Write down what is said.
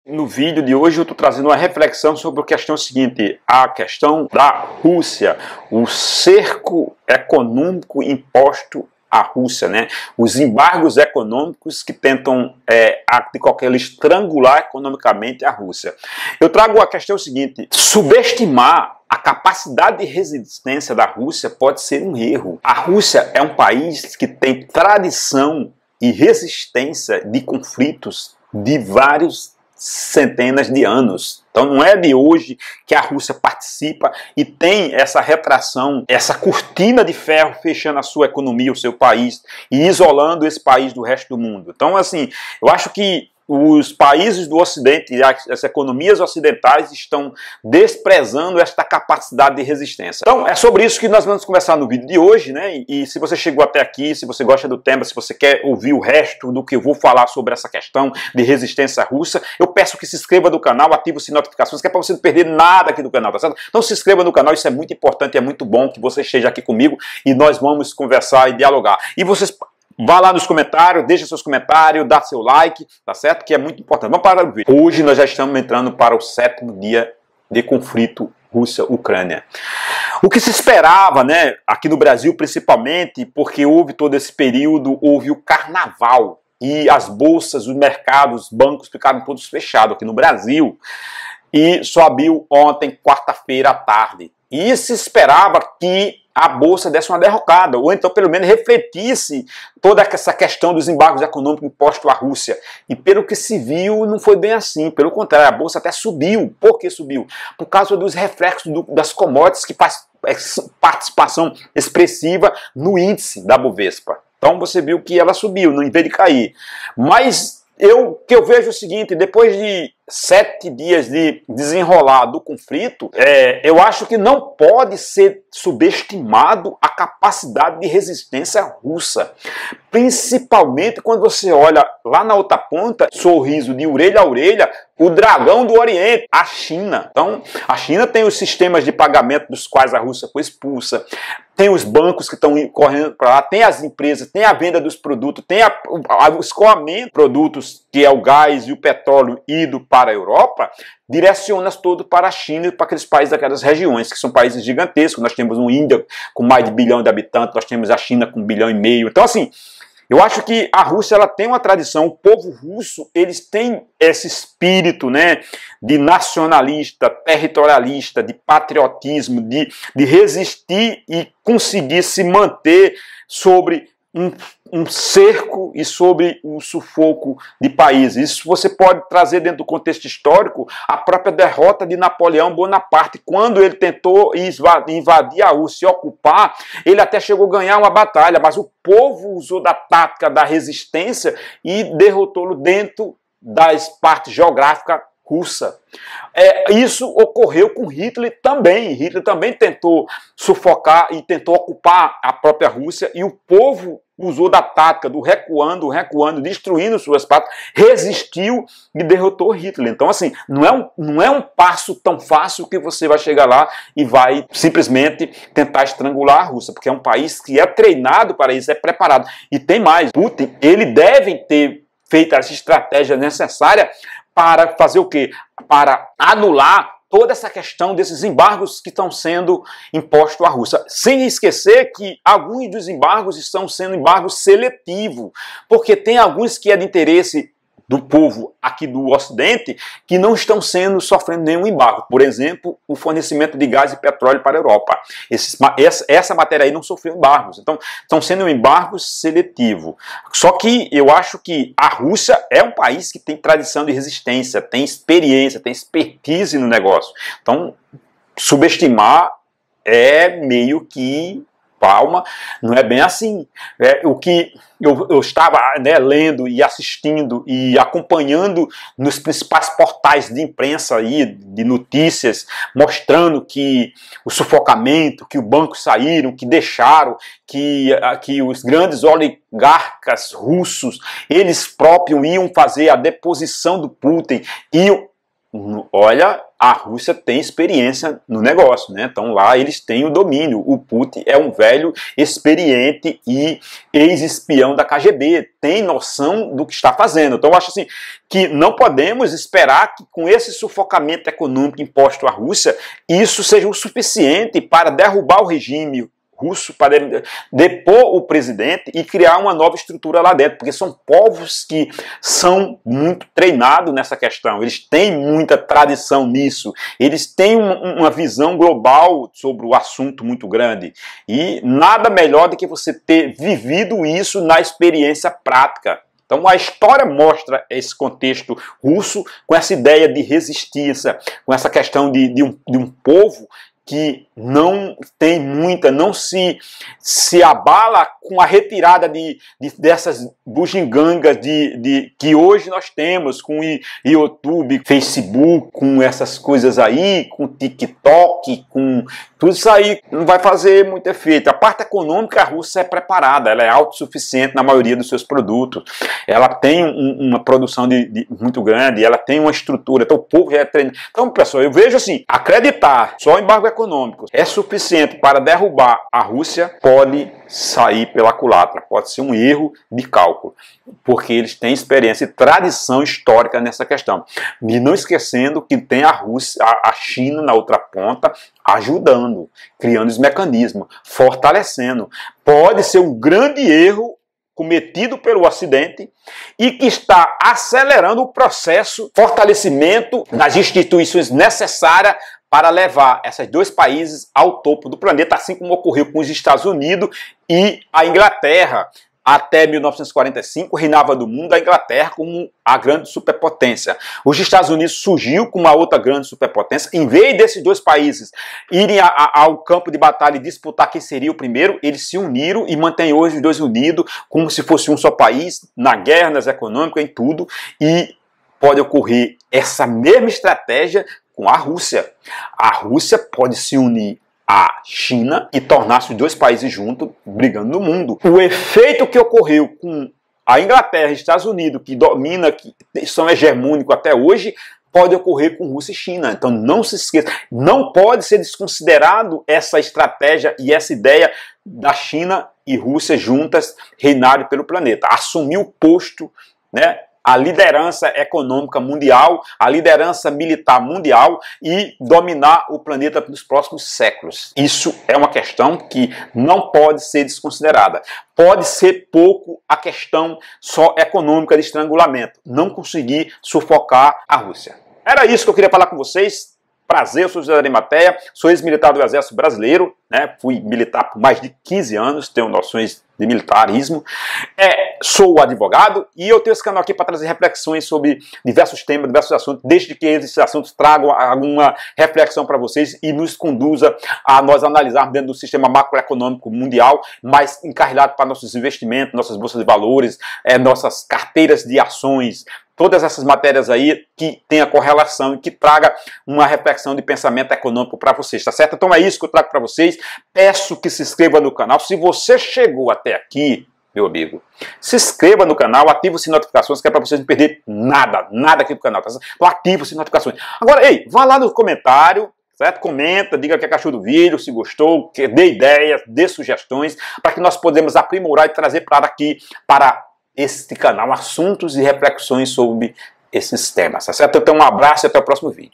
No vídeo de hoje eu estou trazendo uma reflexão sobre a questão seguinte, a questão da Rússia, o cerco econômico imposto à Rússia, né? Os embargos econômicos que tentam, de qualquer jeito, estrangular economicamente a Rússia. Eu trago a questão seguinte, subestimar a capacidade de resistência da Rússia pode ser um erro. A Rússia é um país que tem tradição e resistência de conflitos de vários centenas de anos. Então não é de hoje que a Rússia participa e tem essa retração, essa cortina de ferro fechando a sua economia, o seu país, e isolando esse país do resto do mundo. Então, assim, eu acho que os países do Ocidente, as economias ocidentais estão desprezando esta capacidade de resistência. Então, é sobre isso que nós vamos conversar no vídeo de hoje, né? E se você chegou até aqui, se você gosta do tema, se você quer ouvir o resto do que eu vou falar sobre essa questão de resistência russa, eu peço que se inscreva no canal, ative o sininho de notificações, que é para você não perder nada aqui do canal, tá certo? Então se inscreva no canal, isso é muito importante e é muito bom que você esteja aqui comigo e nós vamos conversar e dialogar. E vocês... vá lá nos comentários, deixa seus comentários, dá seu like, tá certo? Que é muito importante. Vamos parar o vídeo. Hoje nós já estamos entrando para o 7º dia de conflito Rússia-Ucrânia. O que se esperava, né, aqui no Brasil principalmente, porque houve todo esse período, houve o carnaval e as bolsas, os mercados, os bancos ficaram todos fechados aqui no Brasil e só abriu ontem, quarta-feira à tarde. E se esperava que a Bolsa desse uma derrocada, ou então pelo menos refletisse toda essa questão dos embargos econômicos impostos à Rússia. E pelo que se viu, não foi bem assim. Pelo contrário, a Bolsa até subiu. Por que subiu? Por causa dos reflexos das commodities que faz participação expressiva no índice da Bovespa. Então você viu que ela subiu, não em vez de cair. Mas o que eu vejo é o seguinte, depois de 7 dias de desenrolar do conflito, eu acho que não pode ser subestimado a capacidade de resistência russa. Principalmente quando você olha lá na outra ponta, sorriso de orelha a orelha, o dragão do Oriente, a China. Então, a China tem os sistemas de pagamento dos quais a Rússia foi expulsa, tem os bancos que estão correndo para lá, tem as empresas, tem a venda dos produtos, tem o escoamento de produtos, que é o gás e o petróleo ido para a Europa, direciona todo para a China e para aqueles países daquelas regiões, que são países gigantescos. Nós temos uma Índia com mais de 1 bilhão de habitantes, nós temos a China com 1,5 bilhão. Então, assim, eu acho que a Rússia ela tem uma tradição, o povo russo, eles têm esse espírito, né, de nacionalista, territorialista, de patriotismo, de resistir e conseguir se manter sobre um cerco e sobre um sufoco de países. Isso você pode trazer dentro do contexto histórico a própria derrota de Napoleão Bonaparte, quando ele tentou invadir a Rússia e ocupar, ele até chegou a ganhar uma batalha, mas o povo usou da tática da resistência e derrotou-lo dentro das partes geográficas russa. Isso ocorreu com Hitler também. Hitler também tentou sufocar e tentou ocupar a própria Rússia e o povo usou da tática do recuando, destruindo suas partes, resistiu e derrotou Hitler. Então, assim, não é um passo tão fácil que você vai chegar lá e vai simplesmente tentar estrangular a Rússia, porque é um país que é treinado para isso, é preparado. E tem mais, Putin, ele deve ter feito essa estratégia necessária para fazer o quê? Para anular toda essa questão desses embargos que estão sendo impostos à Rússia. Sem esquecer que alguns dos embargos estão sendo embargos seletivos, porque tem alguns que é de interesse do povo aqui do Ocidente que não estão sofrendo nenhum embargo. Por exemplo, o fornecimento de gás e petróleo para a Europa. Essa matéria aí não sofreu embargos. Então, estão sendo embargos seletivos. Só que eu acho que a Rússia é um país que tem tradição de resistência, tem experiência, tem expertise no negócio. Então, subestimar é meio que palma, não é bem assim. O que eu estava, né, lendo e assistindo e acompanhando nos principais portais de imprensa aí, de notícias, mostrando que o sufocamento, que os bancos saíram, que deixaram, que os grandes oligarcas russos, eles próprios iam fazer a deposição do Putin, olha, a Rússia tem experiência no negócio, né? Então lá eles têm o domínio. O Putin é um velho experiente e ex-espião da KGB, tem noção do que está fazendo. Então eu acho assim que não podemos esperar que com esse sufocamento econômico imposto à Rússia, isso seja o suficiente para derrubar o regime russo, para depor o presidente e criar uma nova estrutura lá dentro, porque são povos que são muito treinados nessa questão, eles têm muita tradição nisso, eles têm uma visão global sobre o assunto muito grande, e nada melhor do que você ter vivido isso na experiência prática. Então a história mostra esse contexto russo com essa ideia de resistência, com essa questão de um povo que não tem muita, não se abala com a retirada dessas bugigangas que hoje nós temos, com YouTube, Facebook, com essas coisas aí, com TikTok, com tudo isso aí não vai fazer muito efeito. A parte econômica, a Rússia é preparada, ela é autossuficiente na maioria dos seus produtos, ela tem uma produção muito grande, ela tem uma estrutura, então o povo já é treinado. Então, pessoal, eu vejo assim, acreditar só o embargo econômico é suficiente para derrubar a Rússia, pode sair pela culatra, pode ser um erro de cálculo, porque eles têm experiência e tradição histórica nessa questão. E não esquecendo que tem a Rússia, a China na outra ponta, ajudando, criando os mecanismos, fortalecendo. Pode ser um grande erro cometido pelo Ocidente e que está acelerando o processo, fortalecimento das instituições necessárias para levar esses dois países ao topo do planeta, assim como ocorreu com os Estados Unidos e a Inglaterra. Até 1945 reinava do mundo a Inglaterra como a grande superpotência. Os Estados Unidos surgiu como uma outra grande superpotência. Em vez desses dois países irem ao campo de batalha e disputar quem seria o primeiro, eles se uniram e mantêm hoje os dois unidos como se fosse um só país, na guerra, nas econômicas, em tudo. E pode ocorrer essa mesma estratégia com a Rússia. A Rússia pode se unir à China e tornar-se os dois países juntos brigando no mundo. O efeito que ocorreu com a Inglaterra e Estados Unidos, que domina, que são hegemônicos até hoje, pode ocorrer com Rússia e China. Então não se esqueça, não pode ser desconsiderado essa estratégia e essa ideia da China e Rússia juntas reinarem pelo planeta, assumir o posto, né, a liderança econômica mundial, a liderança militar mundial e dominar o planeta nos próximos séculos. Isso é uma questão que não pode ser desconsiderada. Pode ser pouco a questão só econômica de estrangulamento, não conseguir sufocar a Rússia. Era isso que eu queria falar com vocês. Prazer, eu sou José Arimateia, sou ex-militar do Exército Brasileiro, né? Fui militar por mais de 15 anos, tenho noções de militarismo, sou advogado e eu tenho esse canal aqui para trazer reflexões sobre diversos temas, diversos assuntos, desde que esses assuntos tragam alguma reflexão para vocês e nos conduza a nós analisarmos dentro do sistema macroeconômico mundial, mais encarrilhado para nossos investimentos, nossas bolsas de valores, nossas carteiras de ações, todas essas matérias aí que tenha correlação e que traga uma reflexão de pensamento econômico para vocês, tá certo? Então é isso que eu trago para vocês. Peço que se inscreva no canal. Se você chegou até aqui, meu amigo, se inscreva no canal, ative o sininho de notificações, que é para vocês não perder nada aqui do canal, tá certo? Então ative o sininho de notificações. Agora, ei, vá lá no comentário, certo? Comenta, diga o que achou do vídeo, se gostou, dê ideias, dê sugestões, para que nós podemos aprimorar e trazer para aqui, para este canal, assuntos e reflexões sobre esses temas, tá certo? Então um abraço e até o próximo vídeo.